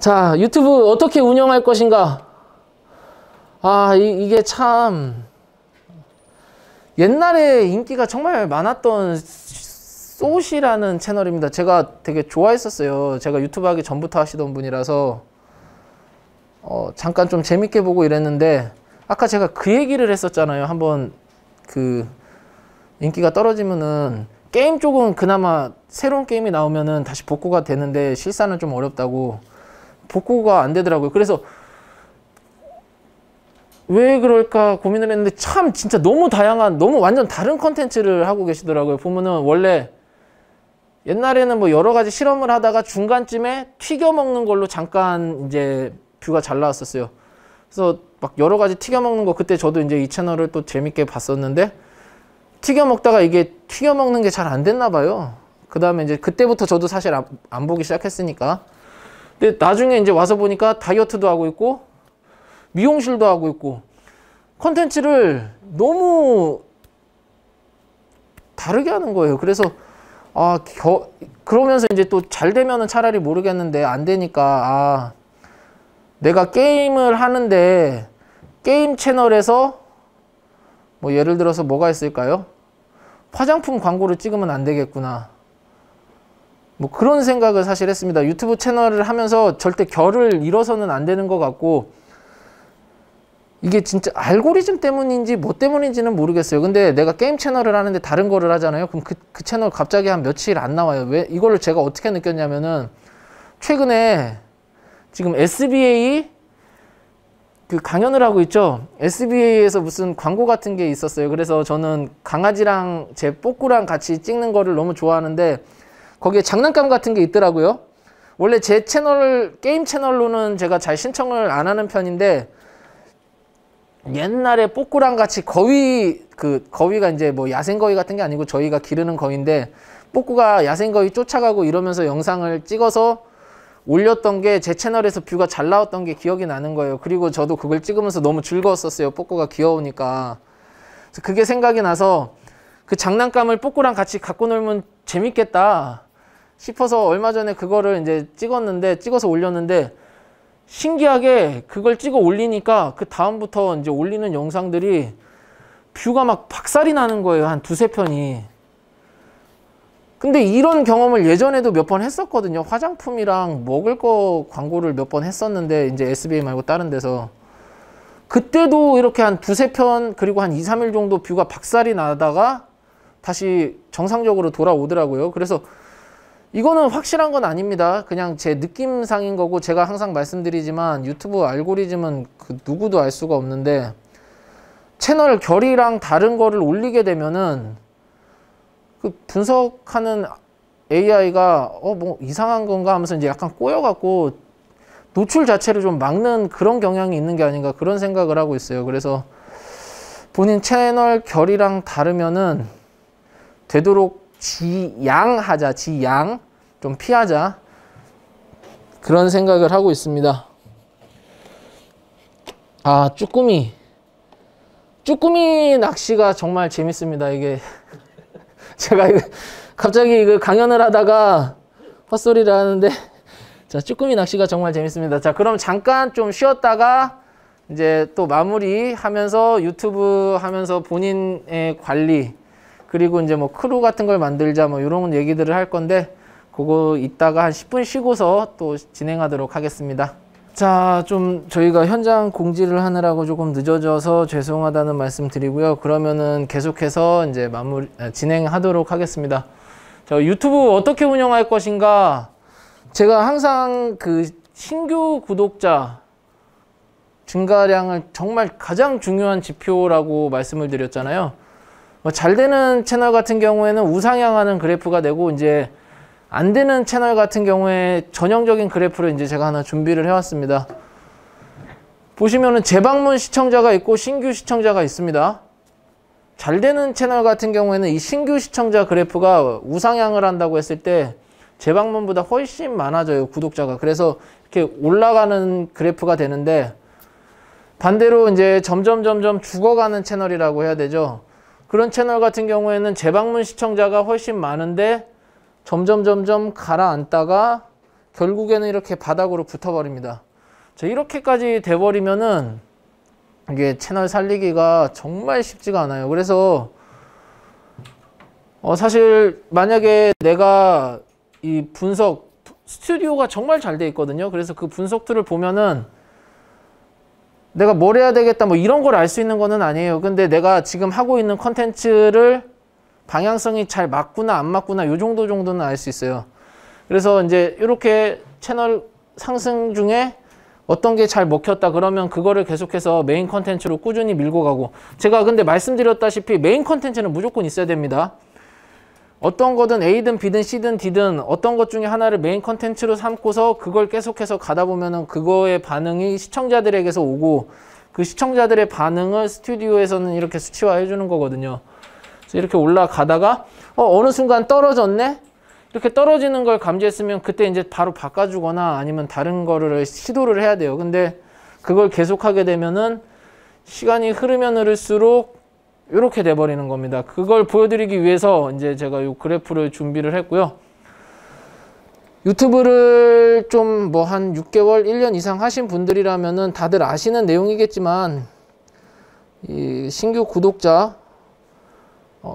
자, 유튜브 어떻게 운영할 것인가? 이게 참 옛날에 인기가 정말 많았던 쏘시라는 채널입니다. 제가 되게 좋아했었어요. 제가 유튜브 하기 전부터 하시던 분이라서 잠깐 좀 재밌게 보고 이랬는데, 아까 제가 그 얘기를 했었잖아요. 한번 그 인기가 떨어지면은 게임 쪽은 그나마 새로운 게임이 나오면은 다시 복구가 되는데 실사는 좀 어렵다고, 복구가 안 되더라고요. 그래서 왜 그럴까 고민을 했는데, 참 진짜 너무 다양한, 너무 완전 다른 컨텐츠를 하고 계시더라고요. 보면은 원래 옛날에는 뭐 여러 가지 실험을 하다가 중간쯤에 튀겨 먹는 걸로 잠깐 이제 뷰가 잘 나왔었어요. 그래서 막 여러 가지 튀겨 먹는 거, 그때 저도 이제 이 채널을 또 재밌게 봤었는데, 튀겨 먹다가 이게 튀겨 먹는 게 잘 안 됐나 봐요. 그 다음에 이제 그때부터 저도 사실 안 보기 시작했으니까. 근데 나중에 이제 와서 보니까 다이어트도 하고 있고 미용실도 하고 있고 컨텐츠를 너무 다르게 하는 거예요. 그래서 그러면서 이제 또 잘 되면은 차라리 모르겠는데, 안 되니까 내가 게임을 하는데 게임 채널에서 뭐 예를 들어서 뭐가 있을까요? 화장품 광고를 찍으면 안 되겠구나, 뭐 그런 생각을 사실 했습니다. 유튜브 채널을 하면서 절대 결을 잃어서는 안 되는 것 같고, 이게 진짜 알고리즘 때문인지 뭐 때문인지는 모르겠어요. 근데 내가 게임 채널을 하는데 다른 거를 하잖아요. 그럼 그 채널 갑자기 한 며칠 안 나와요. 왜? 이거를 제가 어떻게 느꼈냐면은, 최근에 지금 SBA 그 강연을 하고 있죠. SBA에서 무슨 광고 같은 게 있었어요. 그래서 저는 강아지랑 제 뽀꾸랑 같이 찍는 거를 너무 좋아하는데, 거기에 장난감 같은 게 있더라고요. 원래 제 채널, 게임 채널로는 제가 잘 신청을 안 하는 편인데, 옛날에 뽀꾸랑 같이 거위가 이제 뭐 야생거위 같은 게 아니고 저희가 기르는 거위인데, 뽀꾸가 야생거위 쫓아가고 이러면서 영상을 찍어서 올렸던 게 제 채널에서 뷰가 잘 나왔던 게 기억이 나는 거예요. 그리고 저도 그걸 찍으면서 너무 즐거웠었어요. 뽀꾸가 귀여우니까. 그래서 그게 생각이 나서, 그 장난감을 뽀꾸랑 같이 갖고 놀면 재밌겠다 싶어서 얼마 전에 그거를 이제 찍어서 올렸는데, 신기하게 그걸 찍어 올리니까 그 다음부터 이제 올리는 영상들이 뷰가 막 박살이 나는 거예요. 한 두세 편이. 근데 이런 경험을 예전에도 몇 번 했었거든요. 화장품이랑 먹을 거 광고를 몇 번 했었는데, 이제 SBA 말고 다른 데서. 그때도 이렇게 한 두세 편, 그리고 한 2, 3일 정도 뷰가 박살이 나다가 다시 정상적으로 돌아오더라고요. 그래서 이거는 확실한 건 아닙니다. 그냥 제 느낌상인 거고, 제가 항상 말씀드리지만 유튜브 알고리즘은 누구도 알 수가 없는데, 채널 결이랑 다른 거를 올리게 되면은 그 분석하는 AI가 뭐 이상한 건가 하면서 이제 약간 꼬여갖고 노출 자체를 좀 막는 그런 경향이 있는 게 아닌가, 그런 생각을 하고 있어요. 그래서 본인 채널 결이랑 다르면은 되도록 지양하자, 좀 피하자, 그런 생각을 하고 있습니다. 쭈꾸미 낚시가 정말 재밌습니다. 이게 제가 갑자기 강연을 하다가 헛소리를 하는데, 자, 쭈꾸미 낚시가 정말 재밌습니다. 자, 그럼 잠깐 좀 쉬었다가 이제 또 마무리하면서 유튜브 하면서 본인의 관리, 그리고 이제 뭐 크루 같은 걸 만들자, 뭐 이런 얘기들을 할 건데, 그거 이따가 한 10분 쉬고서 또 진행하도록 하겠습니다. 자, 좀 저희가 현장 공지를 하느라고 조금 늦어져서 죄송하다는 말씀 드리고요. 그러면은 계속해서 이제 진행하도록 하겠습니다. 자, 유튜브 어떻게 운영할 것인가? 제가 항상 그 신규 구독자 증가량을 정말 가장 중요한 지표라고 말씀을 드렸잖아요. 잘 되는 채널 같은 경우에는 우상향하는 그래프가 되고, 이제 안 되는 채널 같은 경우에 전형적인 그래프를 이제 제가 하나 준비를 해왔습니다. 보시면은 재방문 시청자가 있고 신규 시청자가 있습니다. 잘 되는 채널 같은 경우에는 이 신규 시청자 그래프가 우상향을 한다고 했을 때 재방문보다 훨씬 많아져요, 구독자가. 그래서 이렇게 올라가는 그래프가 되는데, 반대로 이제 점점 죽어가는 채널이라고 해야 되죠. 그런 채널 같은 경우에는 재방문 시청자가 훨씬 많은데 점점 가라앉다가 결국에는 이렇게 바닥으로 붙어버립니다. 자, 이렇게까지 돼버리면은 이게 채널 살리기가 정말 쉽지가 않아요. 그래서 사실 만약에 내가 이 분석 스튜디오가 정말 잘 돼 있거든요. 그래서 그 분석 툴을 보면은 내가 뭘 해야 되겠다 뭐 이런 걸 알 수 있는 거는 아니에요. 근데 내가 지금 하고 있는 컨텐츠를 방향성이 잘 맞구나 안 맞구나 요 정도는 알 수 있어요. 그래서 이제 이렇게 채널 상승 중에 어떤 게 잘 먹혔다 그러면 그거를 계속해서 메인 컨텐츠로 꾸준히 밀고 가고, 제가 근데 말씀드렸다시피 메인 컨텐츠는 무조건 있어야 됩니다. 어떤 거든 A든 B든 C든 D든 어떤 것 중에 하나를 메인 컨텐츠로 삼고서 그걸 계속해서 가다 보면은 그거의 반응이 시청자들에게서 오고, 그 시청자들의 반응을 스튜디오에서는 이렇게 수치화해 주는 거거든요. 그래서 이렇게 올라가다가 어느 순간 떨어졌네? 이렇게 떨어지는 걸 감지했으면 그때 이제 바로 바꿔주거나 아니면 다른 거를 시도를 해야 돼요. 근데 그걸 계속하게 되면은 시간이 흐르면 흐를수록 이렇게 돼버리는 겁니다. 그걸 보여드리기 위해서 이제 제가 이 그래프를 준비를 했고요. 유튜브를 좀 뭐 한 6개월, 1년 이상 하신 분들이라면은 다들 아시는 내용이겠지만 이 신규 구독자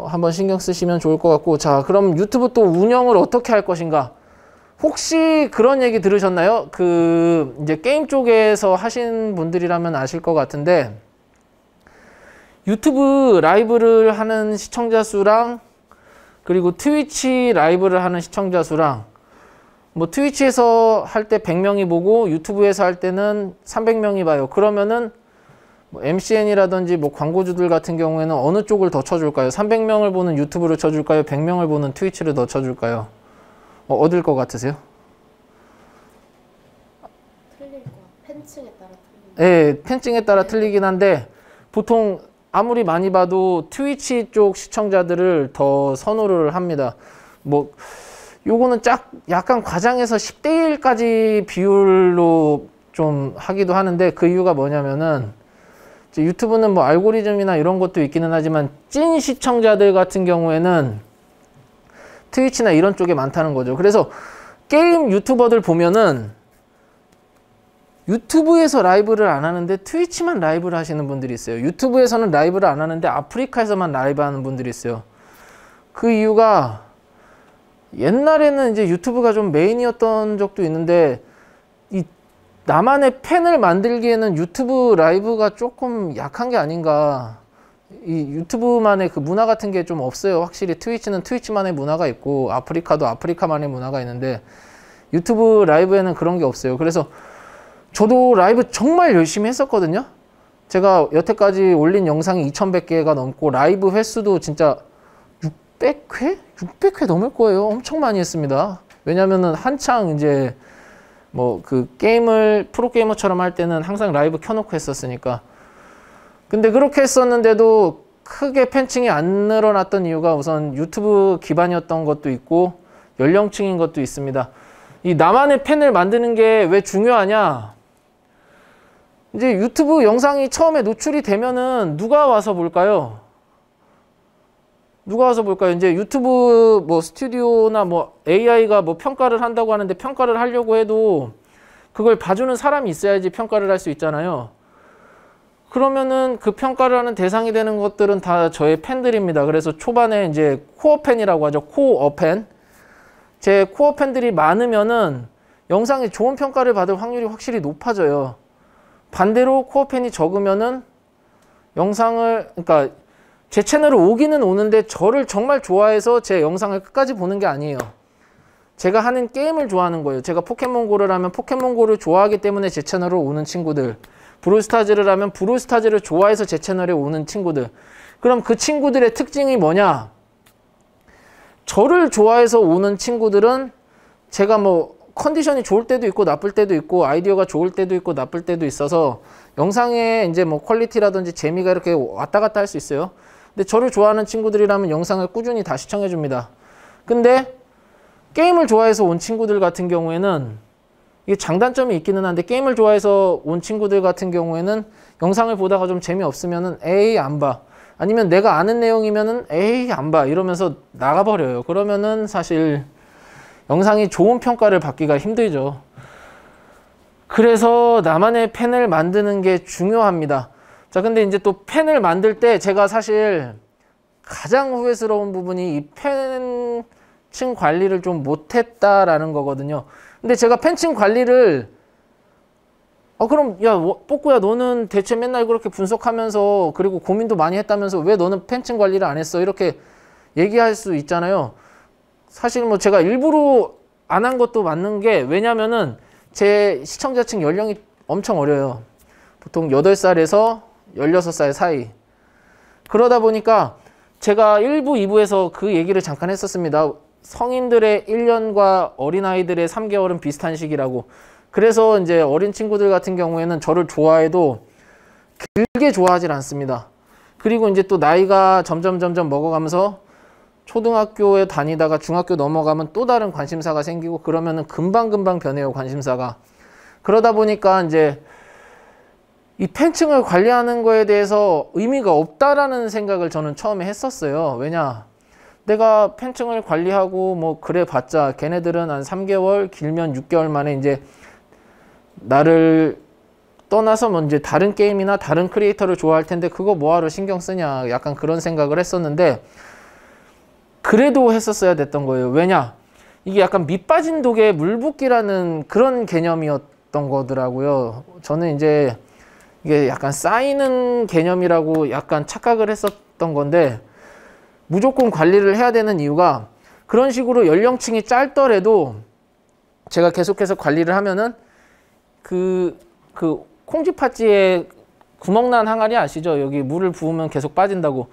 한번 신경 쓰시면 좋을 것 같고, 자, 그럼 유튜브 또 운영을 어떻게 할 것인가? 혹시 그런 얘기 들으셨나요? 그 이제 게임 쪽에서 하신 분들이라면 아실 것 같은데, 유튜브 라이브를 하는 시청자 수랑 그리고 트위치 라이브를 하는 시청자 수랑, 뭐 트위치에서 할 때 100명이 보고 유튜브에서 할 때는 300명이 봐요. 그러면은 뭐 MCN이라든지 뭐 광고주들 같은 경우에는 어느 쪽을 더 쳐줄까요? 300명을 보는 유튜브를 쳐줄까요? 100명을 보는 트위치를 더 쳐줄까요? 어딜 것 같으세요? 틀릴 거. 팬층에 따라 틀리긴. 네, 팬층에 따라 틀리긴 한데 보통 아무리 많이 봐도 트위치 쪽 시청자들을 더 선호를 합니다. 뭐 요거는 약간 과장해서 10대 1까지 비율로 좀 하기도 하는데, 그 이유가 뭐냐면은 유튜브는 뭐 알고리즘이나 이런 것도 있기는 하지만 찐 시청자들 같은 경우에는 트위치나 이런 쪽에 많다는 거죠. 그래서 게임 유튜버들 보면은 유튜브에서 라이브를 안 하는데 트위치만 라이브를 하시는 분들이 있어요. 유튜브에서는 라이브를 안 하는데 아프리카에서만 라이브 하는 분들이 있어요. 그 이유가 옛날에는 이제 유튜브가 좀 메인이었던 적도 있는데, 이 나만의 팬을 만들기에는 유튜브 라이브가 조금 약한 게 아닌가. 이 유튜브만의 그 문화 같은 게 좀 없어요. 확실히 트위치는 트위치만의 문화가 있고 아프리카도 아프리카만의 문화가 있는데 유튜브 라이브에는 그런 게 없어요. 그래서 저도 라이브 정말 열심히 했었거든요. 제가 여태까지 올린 영상이 2100개가 넘고 라이브 횟수도 진짜 600회? 600회 넘을 거예요. 엄청 많이 했습니다. 왜냐면은 한창 이제 뭐 그 게임을 프로게이머처럼 할 때는 항상 라이브 켜놓고 했었으니까. 근데 그렇게 했었는데도 크게 팬층이 안 늘어났던 이유가 우선 유튜브 기반이었던 것도 있고 연령층인 것도 있습니다. 이 나만의 팬을 만드는 게 왜 중요하냐? 이제 유튜브 영상이 처음에 노출이 되면은 누가 와서 볼까요? 누가 와서 볼까요? 이제 유튜브 뭐 스튜디오나 뭐 AI가 뭐 평가를 한다고 하는데, 평가를 하려고 해도 그걸 봐주는 사람이 있어야지 평가를 할 수 있잖아요. 그러면은 그 평가를 하는 대상이 되는 것들은 다 저의 팬들입니다. 그래서 초반에 이제 코어 팬이라고 하죠. 코어 팬. 제 코어 팬들이 많으면은 영상이 좋은 평가를 받을 확률이 확실히 높아져요. 반대로 코어 팬이 적으면은 영상을, 그러니까 제 채널을 오기는 오는데 저를 정말 좋아해서 제 영상을 끝까지 보는 게 아니에요. 제가 하는 게임을 좋아하는 거예요. 제가 포켓몬고를 하면 포켓몬고를 좋아하기 때문에 제 채널로 오는 친구들, 브롤스타즈를 하면 브롤스타즈를 좋아해서 제 채널에 오는 친구들. 그럼 그 친구들의 특징이 뭐냐? 저를 좋아해서 오는 친구들은 제가 뭐 컨디션이 좋을 때도 있고 나쁠 때도 있고 아이디어가 좋을 때도 있고 나쁠 때도 있어서 영상의 이제 뭐 퀄리티라든지 재미가 이렇게 왔다 갔다 할 수 있어요. 근데 저를 좋아하는 친구들이라면 영상을 꾸준히 다 시청해 줍니다. 근데 게임을 좋아해서 온 친구들 같은 경우에는 이게 장단점이 있기는 한데, 게임을 좋아해서 온 친구들 같은 경우에는 영상을 보다가 좀 재미없으면은 에이 안 봐, 아니면 내가 아는 내용이면은 에이 안 봐 이러면서 나가버려요. 그러면은 사실 영상이 좋은 평가를 받기가 힘들죠. 그래서 나만의 펜을 만드는 게 중요합니다. 자, 근데 이제 또 펜을 만들 때 제가 사실 가장 후회스러운 부분이 이 펜층 관리를 좀 못했다라는 거거든요. 근데 제가 펜층 관리를 그럼 야 뽀꾸야 너는 대체 맨날 그렇게 분석하면서 그리고 고민도 많이 했다면서 왜 너는 펜층 관리를 안 했어? 이렇게 얘기할 수 있잖아요. 사실 뭐 제가 일부러 안 한 것도 맞는 게 왜냐면은 제 시청자층 연령이 엄청 어려요. 보통 8살에서 16살 사이. 그러다 보니까 제가 1부, 2부에서 그 얘기를 잠깐 했었습니다. 성인들의 1년과 어린아이들의 3개월은 비슷한 시기라고. 그래서 이제 어린 친구들 같은 경우에는 저를 좋아해도 길게 좋아하질 않습니다. 그리고 이제 또 나이가 점점 먹어가면서 초등학교에 다니다가 중학교 넘어가면 또 다른 관심사가 생기고 그러면은 금방 변해요, 관심사가. 그러다 보니까 이제 이 팬층을 관리하는 거에 대해서 의미가 없다라는 생각을 저는 처음에 했었어요. 왜냐? 내가 팬층을 관리하고 뭐 그래 봤자 걔네들은 한 3개월, 길면 6개월 만에 이제 나를 떠나서 뭐 이제 다른 게임이나 다른 크리에이터를 좋아할 텐데 그거 뭐하러 신경 쓰냐, 약간 그런 생각을 했었는데 그래도 했었어야 됐던 거예요. 왜냐? 이게 약간 밑 빠진 독에 물 붓기라는 그런 개념이었던 거더라고요. 저는 이제 이게 약간 쌓이는 개념이라고 약간 착각을 했었던 건데 무조건 관리를 해야 되는 이유가 그런 식으로 연령층이 짧더라도 제가 계속해서 관리를 하면은 그 콩쥐팥쥐에 구멍난 항아리 아시죠? 여기 물을 부으면 계속 빠진다고.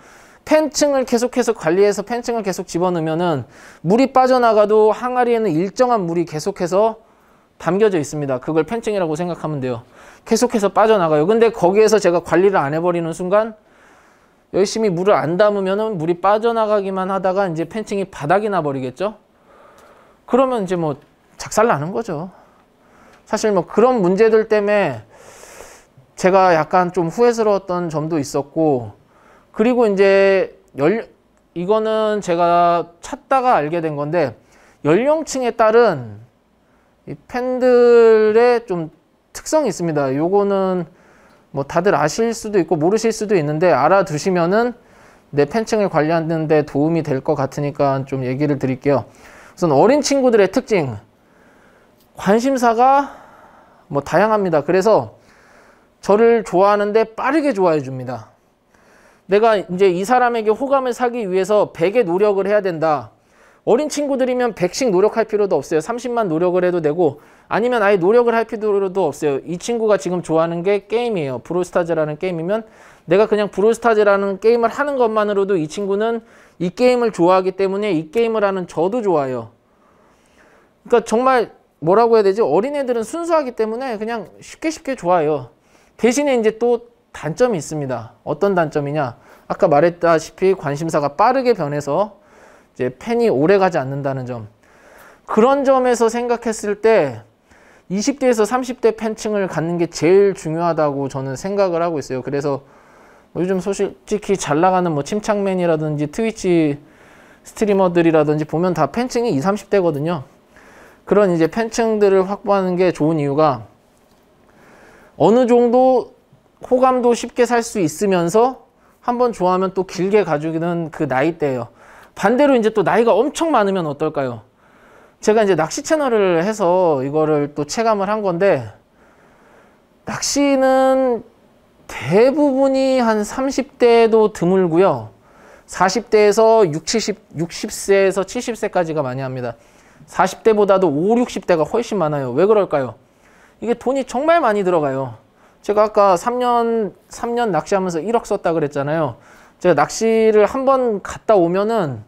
팬층을 계속해서 관리해서 팬층을 계속 집어넣으면은 물이 빠져나가도 항아리에는 일정한 물이 계속해서 담겨져 있습니다. 그걸 팬층이라고 생각하면 돼요. 계속해서 빠져나가요. 근데 거기에서 제가 관리를 안 해버리는 순간 열심히 물을 안 담으면은 물이 빠져나가기만 하다가 이제 팬층이 바닥이 나버리겠죠? 그러면 이제 뭐 작살 나는 거죠. 사실 뭐 그런 문제들 때문에 제가 약간 좀 후회스러웠던 점도 있었고, 그리고 이제 이거는 제가 찾다가 알게 된 건데 연령층에 따른 이 팬들의 좀 특성이 있습니다. 요거는 뭐 다들 아실 수도 있고 모르실 수도 있는데 알아두시면은 내 팬층을 관리하는 데 도움이 될 것 같으니까 좀 얘기를 드릴게요. 우선 어린 친구들의 특징, 관심사가 뭐 다양합니다. 그래서 저를 좋아하는데 빠르게 좋아해 줍니다. 내가 이제 이 사람에게 호감을 사기 위해서 100의 노력을 해야 된다. 어린 친구들이면 100씩 노력할 필요도 없어요. 30만 노력을 해도 되고 아니면 아예 노력을 할 필요도 없어요. 이 친구가 지금 좋아하는 게 게임이에요. 브롤스타즈라는 게임이면 내가 그냥 브롤스타즈라는 게임을 하는 것만으로도 이 친구는 이 게임을 좋아하기 때문에 이 게임을 하는 저도 좋아해요. 그러니까 정말 뭐라고 해야 되지? 어린애들은 순수하기 때문에 그냥 쉽게 좋아해요. 대신에 이제 또 단점이 있습니다. 어떤 단점이냐? 아까 말했다시피 관심사가 빠르게 변해서 이제 팬이 오래 가지 않는다는 점. 그런 점에서 생각했을 때 20대에서 30대 팬층을 갖는 게 제일 중요하다고 저는 생각을 하고 있어요. 그래서 요즘 솔직히 잘 나가는 뭐 침착맨이라든지 트위치 스트리머들이라든지 보면 다 팬층이 20, 30대거든요. 그런 이제 팬층들을 확보하는 게 좋은 이유가 어느 정도 호감도 쉽게 살 수 있으면서 한번 좋아하면 또 길게 가지고는 그 나이대예요. 반대로 이제 또 나이가 엄청 많으면 어떨까요? 제가 이제 낚시 채널을 해서 이거를 또 체감을 한 건데 낚시는 대부분이 한 30대도 드물고요. 40대에서 60세에서 70세까지가 많이 합니다. 40대보다도 5, 60대가 훨씬 많아요. 왜 그럴까요? 이게 돈이 정말 많이 들어가요. 제가 아까 3년 낚시하면서 1억 썼다 그랬잖아요. 제가 낚시를 한번 갔다 오면은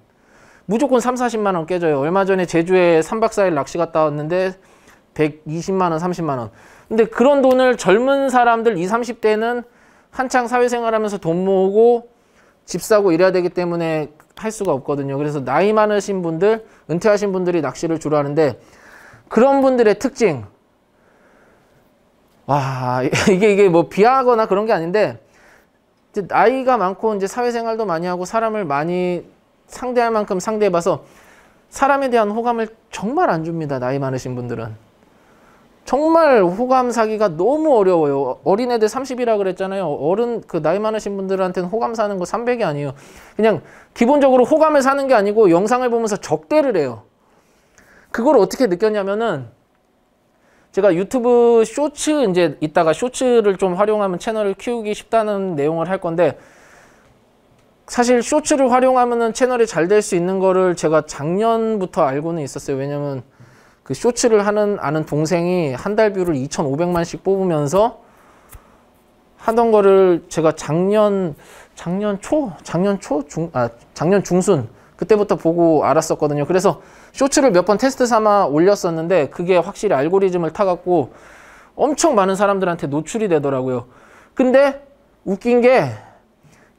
무조건 3, 40만 원 깨져요. 얼마 전에 제주에 3박 4일 낚시 갔다 왔는데 120만 원, 30만 원. 근데 그런 돈을 젊은 사람들 20, 30대는 한창 사회생활하면서 돈 모으고 집 사고 이래야 되기 때문에 할 수가 없거든요. 그래서 나이 많으신 분들, 은퇴하신 분들이 낚시를 주로 하는데 그런 분들의 특징. 와, 이게 뭐 비하하거나 그런 게 아닌데 이제 나이가 많고 이제 사회생활도 많이 하고 사람을 많이 상대할 만큼 상대해봐서 사람에 대한 호감을 정말 안 줍니다. 나이 많으신 분들은. 정말 호감 사기가 너무 어려워요. 어린애들 30이라 그랬잖아요. 어른 그 나이 많으신 분들한테는 호감 사는 거 300이 아니에요. 그냥 기본적으로 호감을 사는 게 아니고 영상을 보면서 적대를 해요. 그걸 어떻게 느꼈냐면은 제가 유튜브 쇼츠 이제 이따가 쇼츠를 좀 활용하면 채널을 키우기 쉽다는 내용을 할 건데 사실 쇼츠를 활용하면은 채널이 잘 될 수 있는 거를 제가 작년부터 알고는 있었어요. 왜냐면 그 쇼츠를 아는 동생이 한 달 뷰를 2,500만씩 뽑으면서 하던 거를 제가 작년 중순 그때부터 보고 알았었거든요. 그래서 쇼츠를 몇 번 테스트 삼아 올렸었는데 그게 확실히 알고리즘을 타갖고 엄청 많은 사람들한테 노출이 되더라고요. 근데 웃긴 게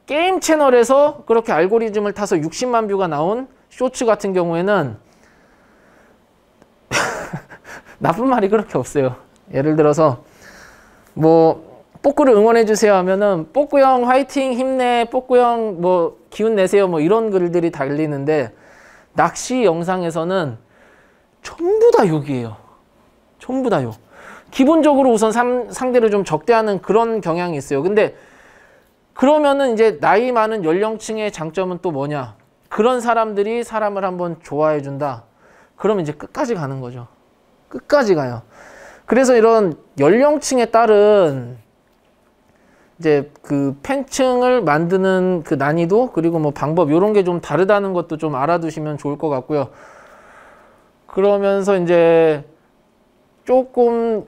게임 채널에서 그렇게 알고리즘을 타서 60만 뷰가 나온 쇼츠 같은 경우에는 나쁜 말이 그렇게 없어요. 예를 들어서 뭐 뽀꾸를 응원해 주세요 하면은 뽀꾸 형 화이팅 힘내, 뽀꾸 형 뭐 기운 내세요 뭐 이런 글들이 달리는데 낚시 영상에서는 전부 다 욕이에요. 전부 다 욕. 기본적으로 우선 상대를 좀 적대하는 그런 경향이 있어요. 근데 그러면은 이제 나이 많은 연령층의 장점은 또 뭐냐? 그런 사람들이 사람을 한번 좋아해 준다. 그러면 이제 끝까지 가는 거죠. 끝까지 가요. 그래서 이런 연령층에 따른 이제 그 팬층을 만드는 그 난이도 그리고 뭐 방법 이런 게 좀 다르다는 것도 좀 알아두시면 좋을 것 같고요. 그러면서 이제 조금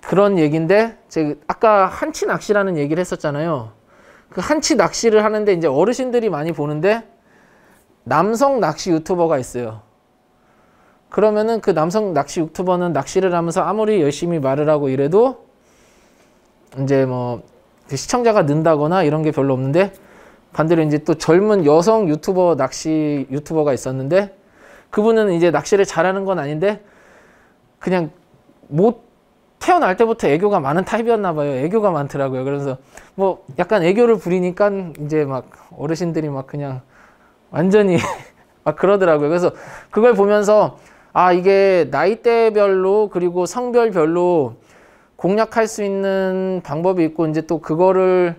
그런 얘기인데 제가 아까 한치 낚시라는 얘기를 했었잖아요. 그 한치 낚시를 하는데 이제 어르신들이 많이 보는데 남성 낚시 유튜버가 있어요. 그러면은 그 남성 낚시 유튜버는 낚시를 하면서 아무리 열심히 말을 하고 이래도 이제 뭐 시청자가 는다거나 이런 게 별로 없는데 반대로 이제 또 젊은 여성 유튜버 낚시 유튜버가 있었는데 그분은 이제 낚시를 잘하는 건 아닌데 그냥 태어날 때부터 애교가 많은 타입이었나 봐요. 애교가 많더라고요. 그래서 뭐 약간 애교를 부리니까 이제 막 어르신들이 막 그냥 완전히 막 그러더라고요. 그래서 그걸 보면서 아 이게 나이대별로 그리고 성별별로 공략할 수 있는 방법이 있고 이제 또 그거를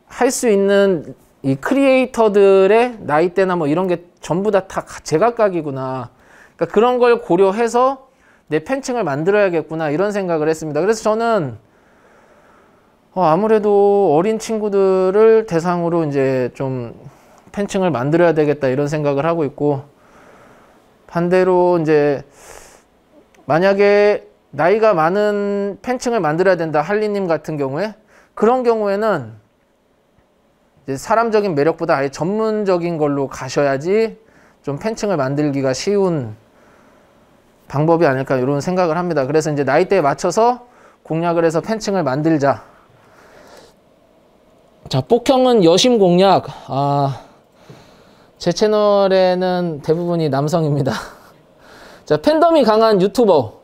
할 수 있는 이 크리에이터들의 나이대나 뭐 이런 게 전부 다 제각각이구나. 그러니까 그런 걸 고려해서 내 팬층을 만들어야겠구나 이런 생각을 했습니다. 그래서 저는 아무래도 어린 친구들을 대상으로 이제 좀 팬층을 만들어야 되겠다 이런 생각을 하고 있고 반대로 이제 만약에 나이가 많은 팬층을 만들어야 된다 할리님 같은 경우에 그런 경우에는 이제 사람적인 매력보다 아예 전문적인 걸로 가셔야지 좀 팬층을 만들기가 쉬운 방법이 아닐까 이런 생각을 합니다. 그래서 이제 나이대에 맞춰서 공략을 해서 팬층을 만들자. 자, 뽁형은 여심 공략. 제 채널에는 대부분이 남성입니다. 자, 팬덤이 강한 유튜버.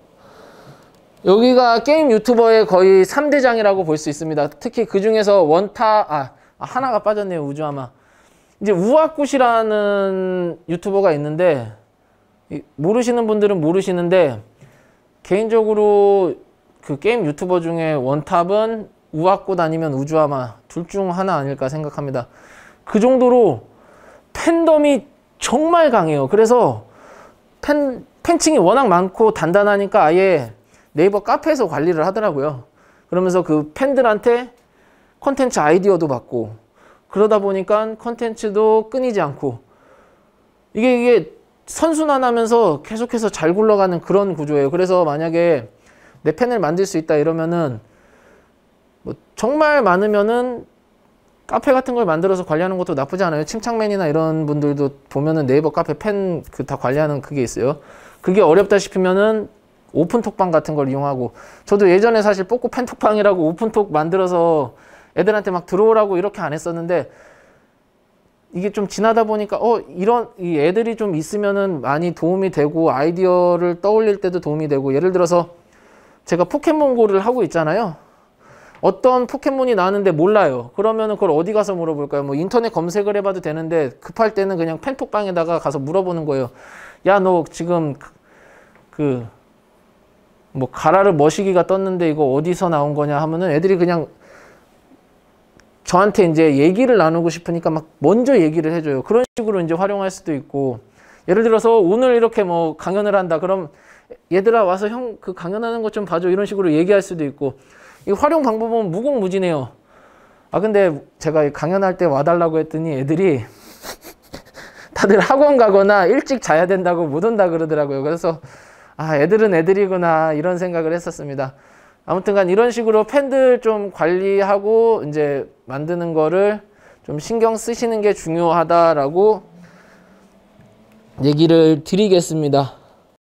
여기가 게임 유튜버의 거의 3대장이라고 볼 수 있습니다. 특히 그 중에서 하나가 빠졌네요. 우주아마. 이제 우아굿이라는 유튜버가 있는데 모르시는 분들은 모르시는데 개인적으로 그 게임 유튜버 중에 원탑은 우아굿 아니면 우주아마 둘 중 하나 아닐까 생각합니다. 그 정도로 팬덤이 정말 강해요. 그래서 팬층이 워낙 많고 단단하니까 아예 네이버 카페에서 관리를 하더라고요. 그러면서 그 팬들한테 콘텐츠 아이디어도 받고 그러다 보니까 콘텐츠도 끊이지 않고 이게 선순환하면서 계속해서 잘 굴러가는 그런 구조예요. 그래서 만약에 내 팬을 만들 수 있다 이러면은 뭐 정말 많으면은 카페 같은 걸 만들어서 관리하는 것도 나쁘지 않아요. 침착맨이나 이런 분들도 보면은 네이버 카페 팬 다 관리하는 그게 있어요. 그게 어렵다 싶으면은 오픈톡방 같은 걸 이용하고 저도 예전에 사실 뽀꾸 팬톡방이라고 오픈톡 만들어서 애들한테 막 들어오라고 이렇게 안 했었는데 이게 좀 지나다 보니까 이 애들이 좀 있으면은 많이 도움이 되고 아이디어를 떠올릴 때도 도움이 되고 예를 들어서 제가 포켓몬고를 하고 있잖아요. 어떤 포켓몬이 나왔는데 몰라요. 그러면은 그걸 어디 가서 물어볼까요? 뭐 인터넷 검색을 해봐도 되는데 급할 때는 그냥 팬톡방에다가 가서 물어보는 거예요. 야, 너 지금 뭐 가라르 머시기가 떴는데 이거 어디서 나온 거냐 하면은 애들이 그냥 저한테 이제 얘기를 나누고 싶으니까 막 먼저 얘기를 해줘요. 그런 식으로 이제 활용할 수도 있고, 예를 들어서 오늘 이렇게 뭐 강연을 한다. 그럼 얘들아 와서 형 그 강연하는 것 좀 봐줘. 이런 식으로 얘기할 수도 있고. 이 활용 방법은 무궁무진해요. 아 근데 제가 강연할 때 와달라고 했더니 애들이 다들 학원 가거나 일찍 자야 된다고 못 온다 그러더라고요. 그래서 아 애들은 애들이구나 이런 생각을 했었습니다. 아무튼간 이런 식으로 팬들 좀 관리하고 이제 만드는 거를 좀 신경 쓰시는 게 중요하다라고 얘기를 드리겠습니다.